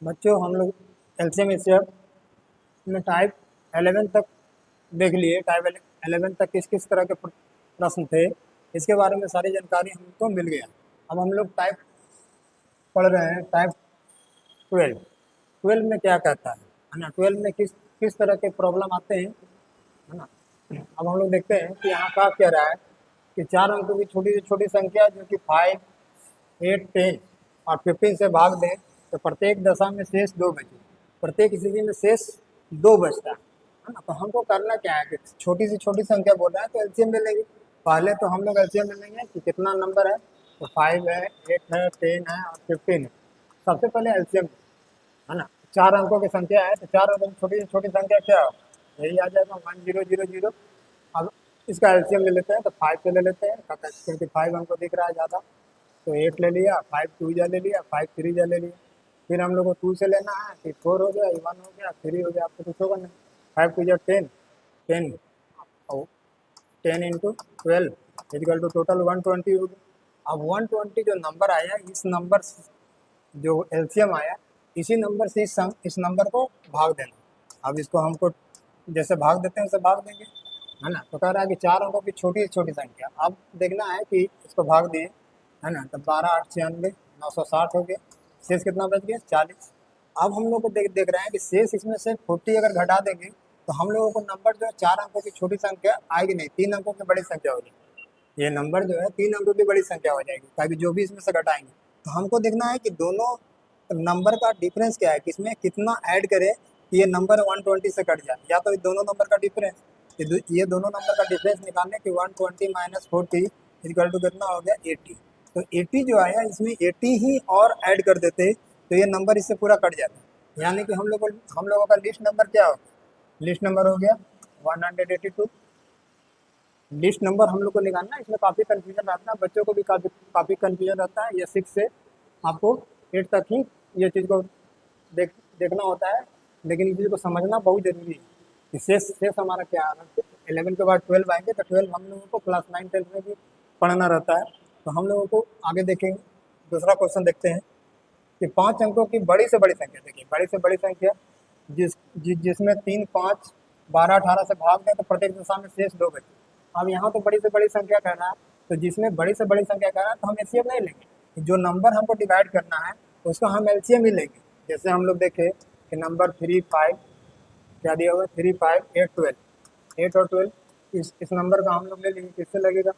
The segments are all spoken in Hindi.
बच्चों हम लोग एलसीएम एचसीएफ में टाइप 11 तक देख लिए। टाइप 11 तक किस किस तरह के प्रश्न थे इसके बारे में सारी जानकारी हमको मिल गया। अब हम लोग टाइप पढ़ रहे हैं टाइप 12। 12 में क्या कहता है ना, 12 में किस किस तरह के प्रॉब्लम आते हैं, है ना। अब हम लोग देखते हैं कि यहाँ का कह रहा है कि 4 अंकों की छोटी से छोटी संख्या जो कि 5, 8, 10 और 15 से भाग दें तो प्रत्येक दशा में शेष 2 बचे। प्रत्येक स्थिति में शेष 2 बचता है ना। तो हमको करना क्या है कि छोटी से छोटी संख्या बोल रहा है तो एलसीएम ले लेंगे। पहले तो हम लोग एलसीएम ले लेंगे कि कितना नंबर है, तो 5 है, 8 है, 10 है और 15 है। सबसे पहले एलसीएम है ना। 4 अंकों की संख्या है तो 4 अंकों की छोटी से छोटी संख्या क्या हो, यही आ जाएगा 1000। अब इसका एलसीएम ले लेते हैं तो 5 से ले लेते हैं क्योंकि 5 हमको दिख रहा है ज़्यादा, तो 8 ले लिया, 5 2 जा ले लिया, 5 3 जा ले लिया। फिर हम लोग को 2 से लेना है कि 4 हो गया, 1 हो गया, 3 हो गया, आपको कुछ होगा नहीं। 5 2 जा 10, 10 और 10 इंटू 12 इजिकल टू टोटल 120 हो गया। अब 120 जो नंबर आया, इस नंबर जो एलसीएम आया इसी नंबर से इस नंबर को भाग देना। अब इसको हमको जैसे भाग देते हैं वैसे भाग देंगे, है ना। तो कह रहा है कि 4 अंकों की छोटी से छोटी संख्या। अब देखना है कि इसको भाग दें, है ना। तो 12 8 96 960 हो गया, शेष कितना बच गया 40। अब हम लोग को देख रहे हैं कि शेष इसमें से 40 अगर घटा देंगे तो हम लोगों को नंबर जो है 4 अंकों की छोटी संख्या आएगी नहीं, 3 अंकों की बड़ी संख्या हो जाएगी। ये नंबर जो है 3 अंकों की बड़ी संख्या हो जाएगी, ताकि जो भी इसमें से घटाएंगे। तो हमको देखना है कि दोनों नंबर का डिफरेंस क्या है, किसमें कितना ऐड करें कि ये नंबर 120 से कट जाए, या तो दोनों नंबर का डिफरेंस, ये दोनों नंबर का डिफरेंस निकालने की 120 माइनस 40 इक्वल टू कितना हो गया 80। तो 80 जो आया इसमें 80 ही और ऐड कर देते तो ये नंबर इससे पूरा कट जाता। यानी कि हम लोगों का लिस्ट नंबर क्या हो गया, लिस्ट नंबर हो गया 182। लिस्ट नंबर हम लोग को निकालना है, इसमें काफ़ी कन्फ्यूजन रहता है, बच्चों को भी काफ़ी कन्फ्यूजन रहता है। ये 6 से आपको 8 तक ही ये चीज़ को देखना होता है, लेकिन इस चीज़ को समझना बहुत ज़रूरी है कि शेष शेष हमारा क्या है। 11 के बाद 12 आएंगे तो 12 हम लोगों को क्लास 9 10 में भी पढ़ना रहता है। तो हम लोगों को आगे देखेंगे। दूसरा क्वेश्चन देखते हैं कि 5 अंकों की बड़ी से बड़ी संख्या, देखिए बड़ी से बड़ी संख्या जिसमें 3 5 12 18 से भाग दें तो प्रत्येक दशा में शेष 2 बचे। अब यहाँ तो बड़ी से बड़ी संख्या कहना है, तो जिसमें बड़ी से बड़ी संख्या कहना है तो हम एलसीएम नहीं लेंगे, जो नंबर हमको डिवाइड करना है उसका हम एलसीएम ही लेंगे। जैसे हम लोग देखें कि नंबर 3 5 क्या दिया हुआ है, 3 5 8 12, 8 और 12 इस नंबर का हम लोग ले लेंगे। किससे लगेगा,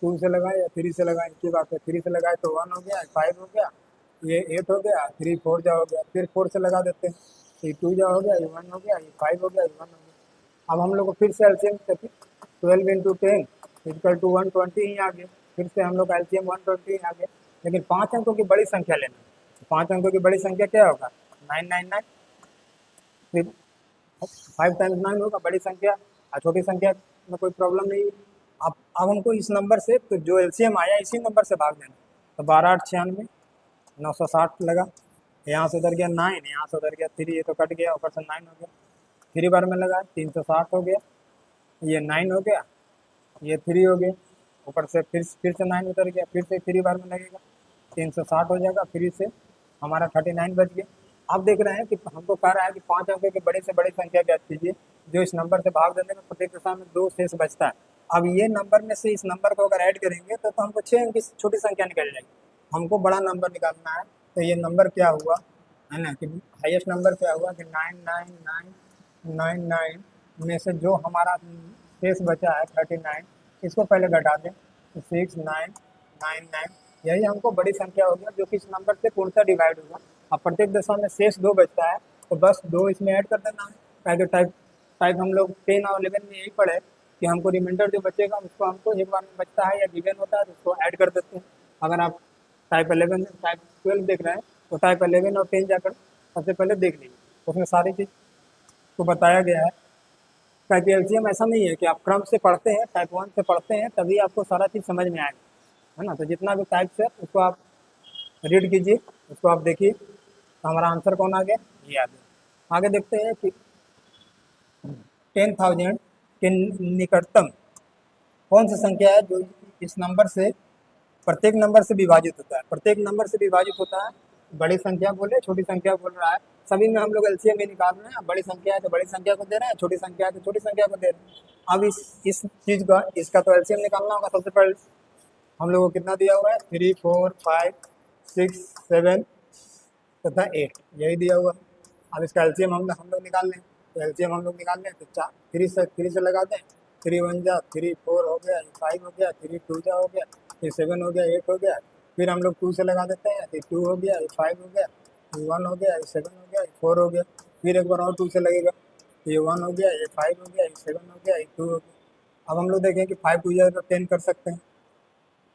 2 से लगाए या 3 से लगाए, इनकी बात है। 3 से लगाए तो 1 हो गया, 5 हो गया, ये 8 हो गया, 3 4 जा हो गया, फिर 4 से लगा देते हैं, ये 2 जा हो गया, ये 1 हो गया, ये 5 हो गया, ये 1 हो गया। अब हम लोग को फिर से एलसीएम 12 इंटू 10 इक्वल टू 120 ही आ गया। फिर से हम लोग का एलसीएम 120 ही आ गया। लेकिन 5 अंकों की बड़ी संख्या लेना, 5 अंकों की बड़ी संख्या क्या होगा 999, फिर 5 टाइम्स 9 होगा बड़ी संख्या, और छोटी संख्या में कोई प्रॉब्लम नहीं है। अब हमको इस नंबर से तो जो एलसीएम आया इसी नंबर से भाग देना। तो 12 8 96 960 लगा, यहाँ से उधर गया 9, यहाँ से उधर गया 3, ये तो कट गया, ऊपर से 9 हो गया। 3 बार में लगा 360 हो गया, ये 9 हो गया, ये 3 हो गया, ऊपर से फिर से 9 उतर गया, फिर से 3 बार में लगेगा 360 हो जाएगा, फिर से हमारा 39 बच गया। अब देख रहे हैं कि हमको कह रहा है कि 5 अंकों की बड़ी से बड़ी संख्या ज्ञात कीजिए जो इस नंबर से भाग देने में प्रत्येक दशा में 2 शेष बचता है। अब ये नंबर में से इस नंबर को अगर ऐड करेंगे तो हमको 6 अंक की छोटी संख्या निकल जाएगी। हमको बड़ा नंबर निकालना है, तो ये नंबर क्या हुआ, है ना, कि हाईएस्ट नंबर क्या हुआ कि 99999 में से जो हमारा शेष बचा है 39, इसको पहले घटा दें तो 6999, यही हमको बड़ी संख्या हो गया जो कि इस नंबर से पूर्णतः डिवाइड होगा। अब प्रत्येक दशा में शेष 2 बचता है, तो बस 2 इसमें ऐड कर देना है। पहले टाइप टाइप हम लोग 10 और 11 में यही पढ़े कि हमको रिमाइंडर जो बचेगा उसको हमको एक बार में बचता है या गिवन होता है तो उसको ऐड कर देते हैं। अगर आप टाइप 12 देख रहे हैं तो टाइप 11 और 10 जाकर सबसे पहले देख लीजिए, उसमें सारी चीज़ को बताया गया है। टाइप एलसीएम ऐसा नहीं है कि आप क्रम से पढ़ते हैं, टाइप 1 से पढ़ते हैं तभी आपको सारा चीज़ समझ में आएगा, है ना। तो जितना भी टाइप्स है उसको आप रीड कीजिए, उसको आप देखिए। तो हमारा आंसर कौन आ गया, ये आ गया। आगे देखते हैं कि 10,000 के निकटतम कौन सी संख्या है जो इस नंबर से प्रत्येक नंबर से विभाजित होता है। प्रत्येक नंबर से विभाजित होता है बड़ी संख्या बोले छोटी संख्या बोल रहा है, सभी में हम लोग एलसीएम ही निकाल रहे हैं। बड़ी संख्या है तो बड़ी संख्या को दे रहे हैं, छोटी संख्या है तो छोटी संख्या को दे रहे हैं। अब इस चीज का इसका तो एलसीएम निकालना होगा। सबसे पहले हम लोग को कितना दिया हुआ है, 3 4 5 6 7 तथा 8, यही दिया हुआ है। अब इसका एलसीएम हम लोग निकाल लें, तो एलसीएम हम लोग निकाल लें तो 4 3 से लगा दें। 3 1 जा 3 4 हो गया, 5 हो गया, 3 2 जा हो गया, फिर 7 हो गया, 8 हो गया। फिर हम लोग 2 से लगा देते हैं, फिर 2 हो गया, 5 हो गया, 1 हो गया, 7 हो गया, 4 हो गया। फिर एक बार और 2 से लगेगा, ये 1 हो गया, ये 5 हो गया, ये 7 हो गया, ये 2 हो गया। अब हम लोग देखें कि 5 2 जा तो 10 कर सकते हैं,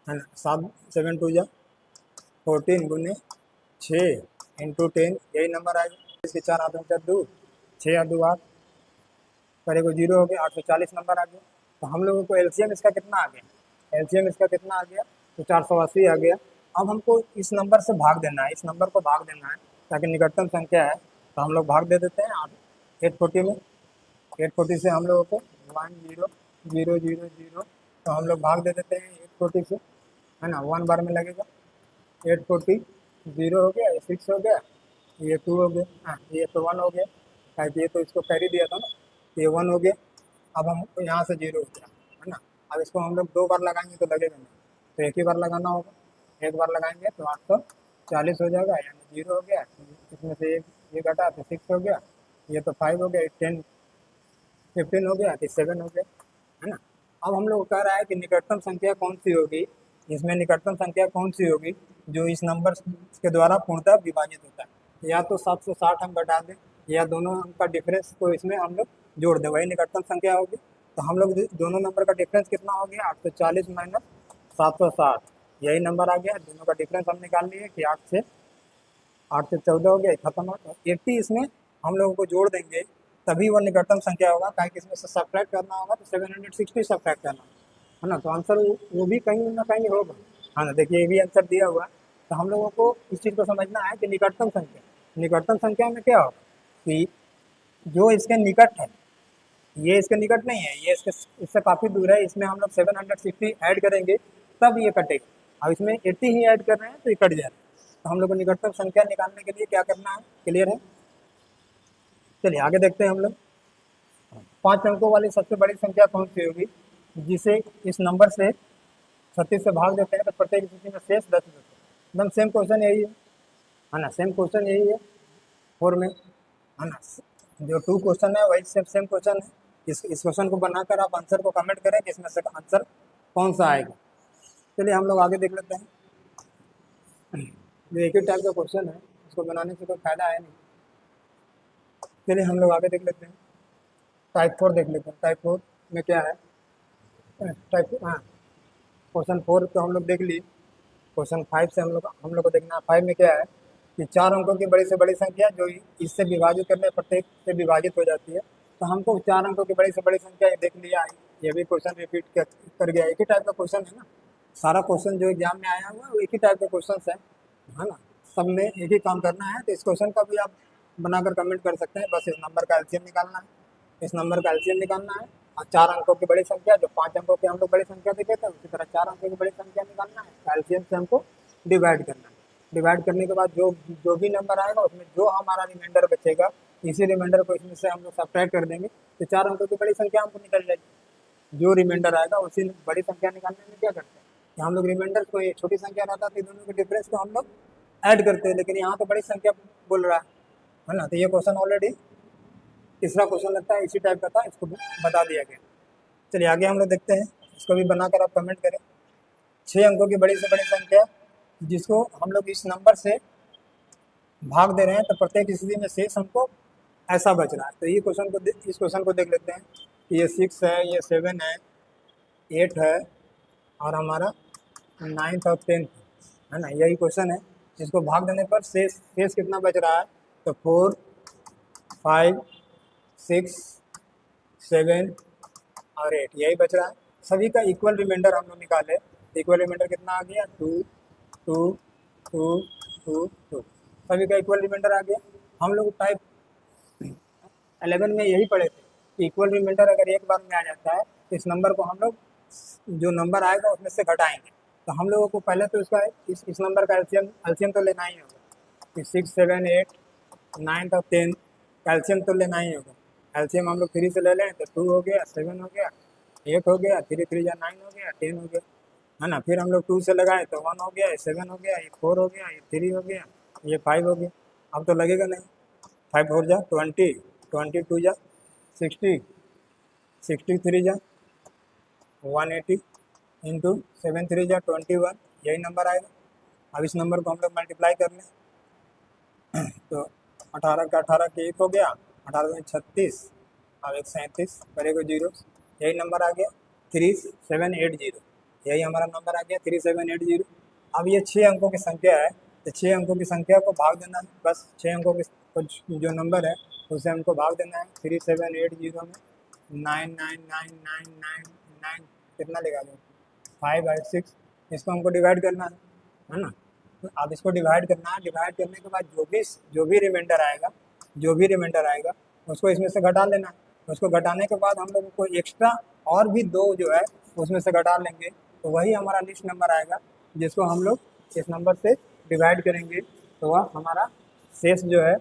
है ना। 7 7 2 जा 14 गुने 6 इंटू 10, यही नंबर आएगा। इसके 4 हाथों में 2 6 या 2 8 करे को 0 हो गया, 840 नंबर आ गया। तो हम लोगों को एलसीएम इसका कितना आ गया, एलसीएम इसका कितना आ गया, तो 480 आ गया। अब हमको इस नंबर से भाग देना है, इस नंबर को भाग देना है, ताकि निकटतम संख्या है। तो हम लोग भाग दे देते हैं 840 में। 840 से हम लोगों को 1 0 0 0 0, तो हम लोग भाग दे देते हैं 840 से, है ना। 1 बार में लगेगा, 840 0 हो गया, ये 6 हो गया, ये 2 हो गया, हाँ ये तो 1 हो गया, ताकि ये तो इसको कैरी दिया था ना, ये 1 हो गया। अब हम यहाँ से 0 हो गया, है ना। अब इसको हम लोग 2 बार लगाएंगे तो लगेगा नहीं, तो एक ही बार लगाना होगा। एक बार लगाएंगे तो 840 हो जाएगा, यानी 0 हो गया, इसमें से ये घटा तो 6 हो गया, ये तो 5 हो गया, 10 15 हो गया, 7 हो गया, है ना। अब हम लोग कह रहा है कि निकटतम संख्या कौन सी होगी, इसमें निकटतम संख्या कौन सी होगी जो इस नंबर के द्वारा पूर्णतः विभाजित होता है। या तो 760 हम घटा दें, या दोनों अंक का डिफरेंस को इसमें हम लोग जोड़ दें, वही निकटतम संख्या होगी। तो हम लोग दोनों नंबर का डिफरेंस कितना हो गया, 840 माइनस 760, यही नंबर आ गया। दोनों का डिफरेंस हम निकाल लिए कि 8 से 14 हो गया, खत्म हो गया। 80 इसमें हम लोगों को जोड़ देंगे तभी वो निकटतम संख्या होगा, कहीं इसमें से सब्ट्रैक्ट करना होगा तो 760 सब्ट्रैक्ट करना है ना। तो आंसर वो भी कहीं ना कहीं होगा, है ना। देखिए ये भी आंसर दिया हुआ है। तो हम लोगों को इस चीज़ को समझना है कि निकटतम संख्या में क्या होगा कि जो इसके निकट है, ये इसके निकट नहीं है, ये इससे काफ़ी दूर है, इसमें हम लोग 760 ऐड करेंगे तब ये कटेगा। अब इसमें 80 ही ऐड कर रहे हैं तो ये कट जाएगा। तो हम लोग को निकटतम संख्या निकालने के लिए क्या करना है, क्लियर है। चलिए आगे देखते हैं हम लोग। 5 अंकों वाली सबसे बड़ी संख्या कौन सी होगी, जिसे इस नंबर से 36 से भाग देते हैं तो प्रत्येक स्थिति में शेष 10 होते हैं। एकदम सेम क्वेश्चन यही है ना, सेम क्वेश्चन यही है 4 में, है ना। जो 2 क्वेश्चन है वही सेम क्वेश्चन है। इस क्वेश्चन को बनाकर आप आंसर को कमेंट करें कि इसमें से आंसर कौन सा आएगा। चलिए हम लोग आगे देख लेते हैं। जो एक ही टाइप का क्वेश्चन है उसको बनाने से कोई फायदा है नहीं। चलिए हम लोग आगे देख लेते हैं, टाइप 4 देख लेते हैं। टाइप 4 में क्या है, टाइप हाँ क्वेश्चन 4 तो हम लोग देख लिए। क्वेश्चन 5 से हम लोग को देखना है। 5 में क्या है कि 4 अंकों की बड़ी से बड़ी संख्या जो इससे विभाजित करने प्रत्येक से विभाजित हो जाती है। तो हमको 4 अंकों की बड़ी से बड़ी संख्या देख लिया, ये भी क्वेश्चन रिपीट कर गया। एक ही टाइप का क्वेश्चन है ना, सारा क्वेश्चन जो एग्जाम में आया हुआ है वो एक ही टाइप का क्वेश्चन है ना। सब में एक ही काम करना है। तो इस क्वेश्चन का भी आप बनाकर कमेंट कर सकते हैं। बस इस नंबर का एलसीएम निकालना है, इस नंबर का एलसीएम निकालना है। और 4 अंकों की बड़ी संख्या, जो 5 अंकों की हम लोग बड़ी संख्या देखे थे, उसी तरह 4 अंकों की बड़ी संख्या निकालना है। एलसीएम से हमको डिवाइड करना है। डिवाइड करने के बाद जो भी नंबर आएगा उसमें जो हमारा रिमाइंडर बचेगा, इसी रिमाइंडर को इसमें से हम लोग सब्ट्रैक्ट कर देंगे तो 4 अंकों की बड़ी संख्या हमको निकल जाएगी। जो रिमाइंडर आएगा उसी बड़ी संख्या निकालने में क्या करते हैं कि हम लोग रिमाइंडर को, ये छोटी संख्या रहता है दोनों के डिफरेंस को हम लोग ऐड करते हैं, लेकिन यहाँ तो बड़ी संख्या बोल रहा है ना। तो ये क्वेश्चन ऑलरेडी तीसरा क्वेश्चन लगता है इसी टाइप का था, इसको बता दिया गया। चलिए आगे हम लोग देखते हैं, इसको भी बनाकर आप कमेंट करें। 6 अंकों की बड़ी से बड़ी संख्या जिसको हम लोग इस नंबर से भाग दे रहे हैं तो प्रत्येक स्थिति में शेष हमको ऐसा बच रहा है। तो इस क्वेश्चन को देख लेते हैं कि ये 6 है, ये 7 है, 8 है और हमारा 9th और 10th है ना। यही क्वेश्चन है, जिसको भाग देने पर शेष कितना बच रहा है, तो 4 5 6 7 और 8 यही बच रहा है। सभी का इक्वल रिमाइंडर हम लोग निकाले। इक्वल रिमाइंडर कितना आ गया, 2 2 2 2 2, सभी का इक्वल रिमाइंडर आ गया। हम लोग टाइप 11 में यही पढ़े थे कि इक्वल रिमाइंडर अगर एक बार में आ जाता है तो इस नंबर को हम लोग जो नंबर आएगा उसमें से घटाएंगे। तो हम लोगों को पहले तो इस नंबर का एलसीएम तो लेना ही होगा। कि 6, 7, 8, 9 और 10 कैल्शियम तो लेना ही होगा। कैल्शियम हम लोग 3 से ले लें तो 2 हो गया, 7 हो गया, 8 हो गया, 3 3 या 9 हो गया, 10 हो गया, है ना। फिर हम लोग 2 से लगाए तो 1 हो गया, ये 7 हो गया, ये 4 हो गया, ये 3 हो गया, ये 5 हो गया। अब तो लगेगा नहीं, 5 4 जा 20, 22 जा 60, 63 जा 180 इंटू 7 3 जा 21, यही नंबर आएगा। अब इस नंबर को हम लोग मल्टीप्लाई कर लें तो 18 का 18 के 1 हो गया, 18 में 36, अब 137 करेगा 0, यही नंबर आ गया 3780, यही हमारा नंबर आ गया 3780। अब ये 6 अंकों की संख्या है, तो 6 अंकों की संख्या को भाग देना है, बस 6 अंकों की जो नंबर है उसे हमको भाग देना है। 3780 में 99999 कितना लगा दो 5/6, इसको हमको डिवाइड करना है ना। तो अब इसको डिवाइड करना है, डिवाइड करने के बाद जो भी रिमाइंडर आएगा उसको इसमें से घटा लेना है। उसको घटाने के बाद हम लोगों को एक्स्ट्रा और भी 2 जो है उसमें से घटा लेंगे, तो वही हमारा लिस्ट नंबर आएगा, जिसको हम लोग इस नंबर से डिवाइड करेंगे, तो वह हमारा शेष जो है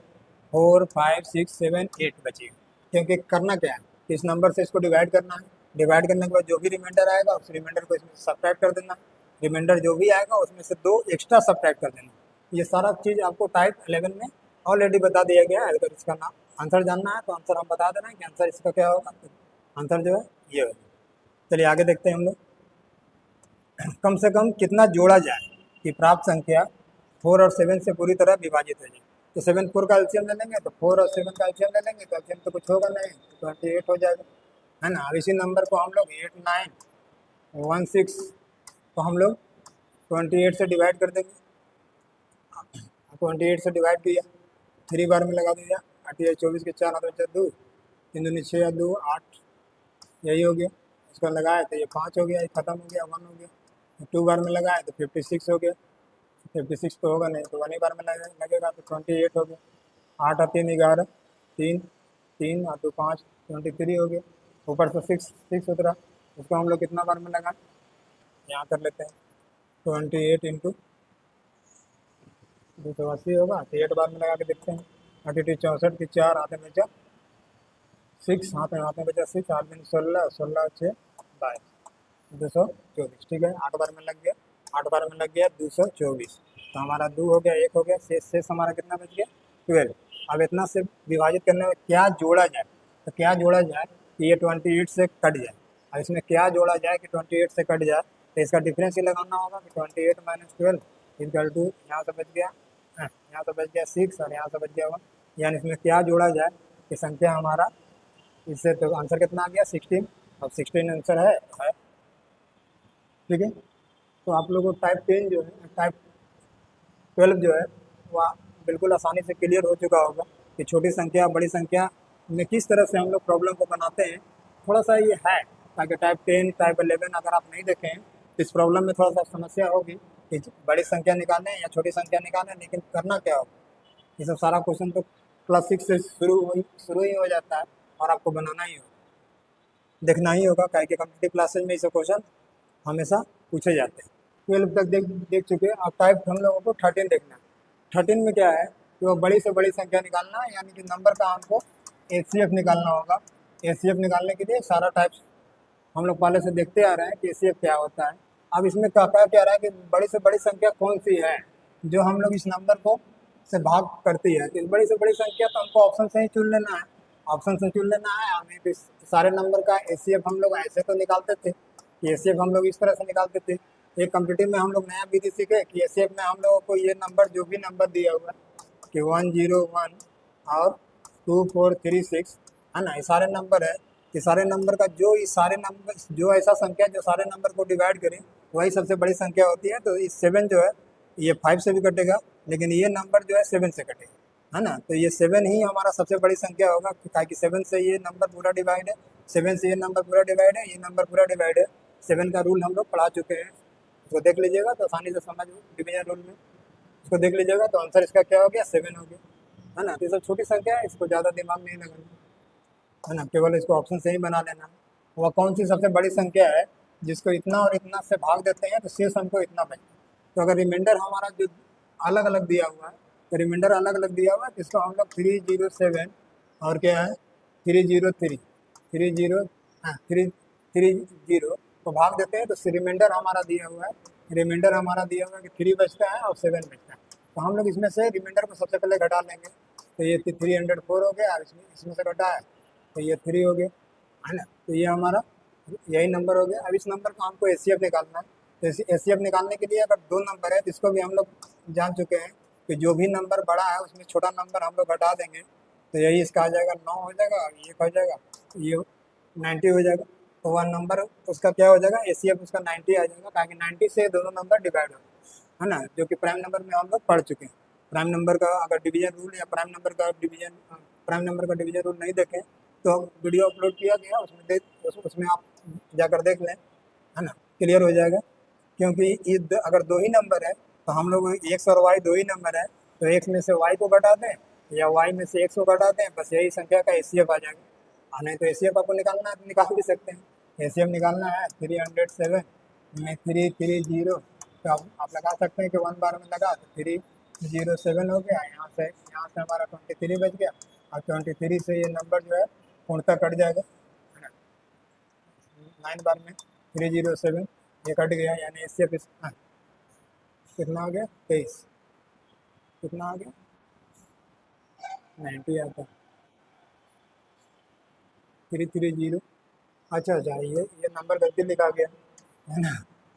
4 5 6 7 8 बचेगा। क्योंकि करना क्या है, इस नंबर से इसको डिवाइड करना है, डिवाइड करने के बाद जो भी रिमाइंडर आएगा उस रिमाइंडर को इसमें सब्ट्रैक्ट कर देना, रिमाइंडर जो भी आएगा उसमें से 2 एक्स्ट्रा सब्ट्रैक्ट कर देना। ये सारा चीज़ आपको टाइप 11 में ऑलरेडी बता दिया गया है। अगर इसका नाम आंसर जानना है तो आंसर हम बता दे रहे हैं कि आंसर इसका क्या होगा, आंसर जो है ये होगा। चलिए आगे देखते हैं हम लोग। कम से कम कितना जोड़ा जाए कि प्राप्त संख्या 4 और 7 से पूरी तरह विभाजित हो जाए। तो 7 4 का एलसीएम ले लेंगे, तो 4 और 7 का एलसीएम ले लेंगे, तो एलसीएम तो कुछ होगा नहीं, 28 हो जाएगा, है ना। अब इसी नंबर को हम लोग 8 9 1 6 को हम लोग 28 से डिवाइड कर देंगे। 28 से डिवाइड किया, 3 बार में लगा दिया, 8 या 24 के 4 हाथ में 2, 3 दूनी 6 या 2 8, यही हो गया। इसको लगाए तो ये 5 हो गया, ये खत्म हो गया, 1 हो गया। 2 बार में लगाए तो 56 हो गया, 56 तो होगा नहीं, तो 1 ही बार में लगेगा तो 28 हो गया। 8 और 3 11, 3 3 और 2 5, 23 हो गया। ऊपर से 6 उतरा, उसको हम लोग कितना बार में लगाए, यहाँ कर लेते हैं 28 इंटू 280 होगा, तो 8 बार में लगा के देखते हैं। 32 64 की 4 हाथ में बचा 6, हाथ में बचा 6, 8 दिन 16, 16 6 22, 224, ठीक है। 8 बार में लग गया, 8 बार में लग गया 224, तो हमारा 2 हो गया, 1 हो गया, शेष हमारा कितना बच गया 12। अब इतना से विभाजित करने में क्या जोड़ा जाए, तो क्या जोड़ा जाए कि ये 28 से कट जाए। अब इसमें क्या जोड़ा जाए कि 28 से कट जाए, तो इसका डिफरेंस ही लगाना होगा कि 28 - 12 इक्वल टू, यहाँ से बच गया 6 और यहाँ से बच गया 1, यानी इसमें क्या जोड़ा जाए कि संख्या हमारा इससे, तो आंसर कितना आ गया 16। अब 16 आंसर है, ठीक है। तो आप लोगों को टाइप 10 जो है, टाइप 12 जो है वह बिल्कुल आसानी से क्लियर हो चुका होगा कि छोटी संख्या बड़ी संख्या में किस तरह से हम लोग प्रॉब्लम को बनाते हैं। थोड़ा सा ये है, ताकि टाइप 10 टाइप 11 अगर आप नहीं देखें तो इस प्रॉब्लम में थोड़ा सा समस्या होगी कि बड़ी संख्या निकालें या छोटी संख्या निकालें, लेकिन करना क्या होगा, ये सब सारा क्वेश्चन तो क्लास 6 से शुरू ही हो जाता है, और आपको बनाना ही होगा, देखना ही होगा, क्या कि कम्पिटिटिव क्लासेज में ये सब क्वेश्चन हमेशा पूछे जाते हैं। 12 तक देख चुके हैं। अब टाइप हम लोगों को 13 देखना है। 13 में क्या है कि वो बड़ी से बड़ी संख्या निकालना है, यानी कि नंबर का हमको एचसीएफ निकालना होगा। एचसीएफ निकालने के लिए सारा टाइप्स हम लोग पहले से देखते आ रहे हैं कि एचसीएफ क्या होता है। अब इसमें क्या रहा है कि बड़ी से बड़ी संख्या कौन सी है जो हम लोग इस नंबर को से भाग करती है। तो इस बड़ी से बड़ी संख्या तो हमको ऑप्शन से ही चुन लेना है, ऑप्शन से चुन लेना है। हमें सारे नंबर का एचसीएफ हम लोग ऐसे तो निकालते थे, एचसीएफ हम लोग इस तरह से निकालते थे। एक कम्पिटिटिव में हम लोग नया विधि सीखे कि एचसीएफ में हम लोगों को ये नंबर जो भी नंबर दिया हुआ है कि 101 और 2436, है ना, ये सारे नंबर है। ये सारे नंबर का जो ये सारे नंबर जो ऐसा संख्या जो सारे नंबर को डिवाइड करे वही सबसे बड़ी संख्या होती है। तो इस 7 जो है ये 5 से भी कटेगा, लेकिन ये नंबर जो है 7 से कटेगा, है ना। तो ये 7 ही हमारा सबसे बड़ी संख्या होगा, ताकि 7 से ये नंबर पूरा डिवाइड है, 7 से ये नंबर पूरा डिवाइड है, ये नंबर पूरा डिवाइड है। 7 का रूल हम लोग पढ़ा चुके हैं, उसको देख लीजिएगा तो आसानी से समझ डिवीजन रूल में उसको देख लीजिएगा तो आंसर इसका क्या हो गया 7 हो गया, है ना। तो ये सब छोटी संख्या है, इसको ज़्यादा दिमाग नहीं लगाना, है ना, केवल इसको ऑप्शन से ही बना लेना। वह कौन सी सबसे बड़ी संख्या है जिसको इतना और इतना से भाग देते हैं तो शेष हमको इतना बचता है। तो अगर रिमाइंडर हमारा जो अलग अलग दिया हुआ है तो रिमाइंडर अलग अलग दिया हुआ है, इसको हम लोग 307 और क्या है 303 30 हाँ 330 को भाग देते हैं, तो रिमाइंडर हमारा दिया हुआ है, रिमाइंडर हमारा दिया हुआ है कि 3 बचता है और 7 बचता है। तो हम लोग इसमें से रिमाइंडर को सबसे पहले घटा लेंगे, तो ये 304 हो गया, इसमें से घटा है तो ये 3 हो गया, है ना। तो ये हमारा यही नंबर हो गया। अब इस नंबर को हमको एचसीएफ निकालना है, तो एचसीएफ निकालने के लिए अगर 2 नंबर है तो इसको भी हम लोग जान चुके हैं कि जो भी नंबर बड़ा है उसमें छोटा नंबर हम लोग घटा देंगे, तो यही इसका आ जाएगा 9 हो जाएगा, ये हो जाएगा, ये 90 हो जाएगा। तो 1 नंबर उसका क्या हो जाएगा, एचसीएफ उसका 90 आ जाएगा, ताकि 90 से दोनों नंबर डिवाइड हो, है ना, जो कि प्राइम नंबर में हम लोग पढ़ चुके हैं। प्राइम नंबर का अगर डिवीजन रूल या प्राइम नंबर का डिवीजन रूल नहीं देखें तो वीडियो अपलोड किया गया, उसमें आप जाकर देख लें, है ना, क्लियर हो जाएगा। क्योंकि अगर 2 ही नंबर है तो हम लोग एक्स और वाई 2 ही नंबर है, तो एक्स में से वाई को घटा दें या वाई में से एक्स को घटा दें, बस यही संख्या का एचसीएफ आ जाएगा। नहीं तो एचसीएफ आपको निकालना है तो निकाल भी सकते हैं। एचसीएफ निकालना है 307 में 330, तो आप लगा सकते हैं कि 1 बार में लगा तो 307 हो गया, यहाँ से हमारा 23 बच गया, और 23 से ये नंबर जो है पूर्णतः कट जाएगा, है ना। 9 बार में 307 ये कट गया, यानी इससे कितना हो गया 23, कितना आ गया 90 आता 330। अच्छा ये नंबर गलती लिखा गया, है ना,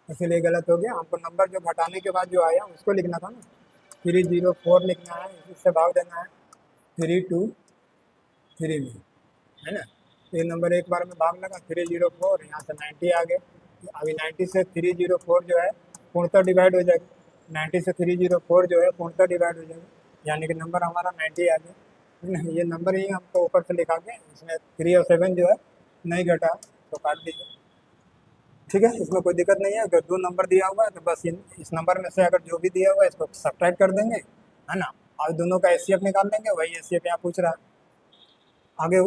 इसीलिए गलत हो गया। हमको नंबर जो घटाने के बाद जो आया उसको लिखना था ना, 304 लिखना है, इससे भाग देना है 323 में, है ना। ये नंबर एक बार में भाग लगा 304, यहाँ से 90 आ गए। अभी 90 से 304 जो है पूर्णतः डिवाइड हो जाएगा, 90 से 304 जो है पूर्णतः डिवाइड हो जाएगा, यानी कि नंबर हमारा 90 आ गया, है ना। ये नंबर ही हमको ऊपर से लिखा गया, इसमें 3 और 7 जो है नहीं घटा तो काट दीजिए, ठीक है, इसमें कोई दिक्कत नहीं है। अगर 2 नंबर दिया हुआ है तो बस इस नंबर में से अगर जो भी दिया हुआ है इसको सब्ट्रैक्ट कर देंगे, है ना, और दोनों का एचसीएफ निकाल देंगे, वही एचसीएफ यहाँ पूछ रहा है। आगे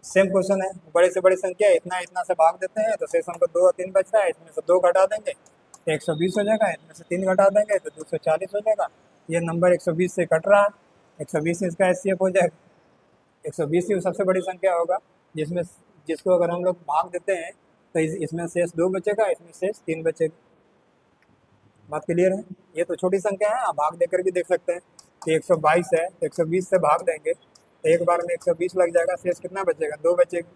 सेम क्वेश्चन है, बड़े से बड़ी संख्या इतना इतना से भाग देते हैं तो शेष हमको 2 और 3 बचता है, इसमें से 2 घटा देंगे तो 120 हो जाएगा, इसमें से 3 घटा देंगे तो 240 हो जाएगा। ये नंबर 120 से कट रहा है, 120 से इसका एचसीएफ हो जाएगा, 120 ही सबसे बड़ी संख्या होगा जिसको अगर हम लोग भाग देते हैं तो इसमें शेष 2 बचेगा, इसमें शेष 3 बचेगा। बात क्लियर है। ये तो छोटी संख्या है, आप भाग देकर भी देख सकते हैं कि 122 है तो 120 से भाग देंगे तो एक बार में 120 लग जाएगा, शेष कितना बचेगा 2 बचेगा।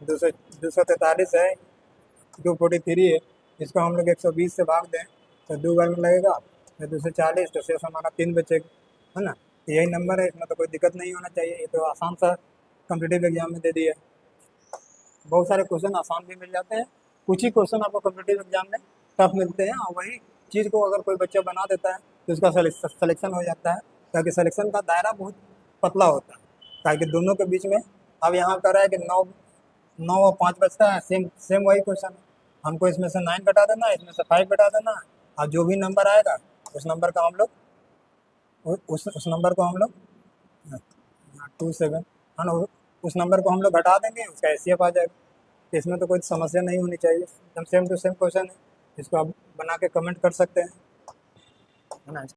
243 है, 243 है, इसको हम लोग 120 से भाग दें तो 2 बार में लगेगा तो 240, तो शेष हमारा 3 बचेगा, है ना। यही नंबर है, इसमें तो कोई दिक्कत नहीं होना चाहिए। ये तो आसान सा कॉम्पिटिटिव एग्जाम में दे दिया है। बहुत सारे क्वेश्चन आसान भी मिल जाते हैं, कुछ ही क्वेश्चन आपको कॉम्पिटिटिव एग्जाम में टफ मिलते हैं, और वही चीज़ को अगर कोई बच्चा बना देता है तो उसका सिलेक्शन हो जाता है, ताकि सिलेक्शन का दायरा बहुत पतला होता है, ताकि दोनों के बीच में। अब यहाँ कर रहा है कि 9 और 5 बचता है, सेम वही क्वेश्चन है, हमको इसमें से 9 घटा देना, इसमें से 5 घटा देना, और जो भी नंबर आएगा उस नंबर का हम लोग 27, है ना, उस नंबर को हम लोग घटा देंगे, उसका एचसीएफ आ जाएगा। इसमें तो कोई समस्या नहीं होनी चाहिए, एकदम सेम टू सेम क्वेश्चन है, इसको आप बना के कमेंट कर सकते हैं, है ना।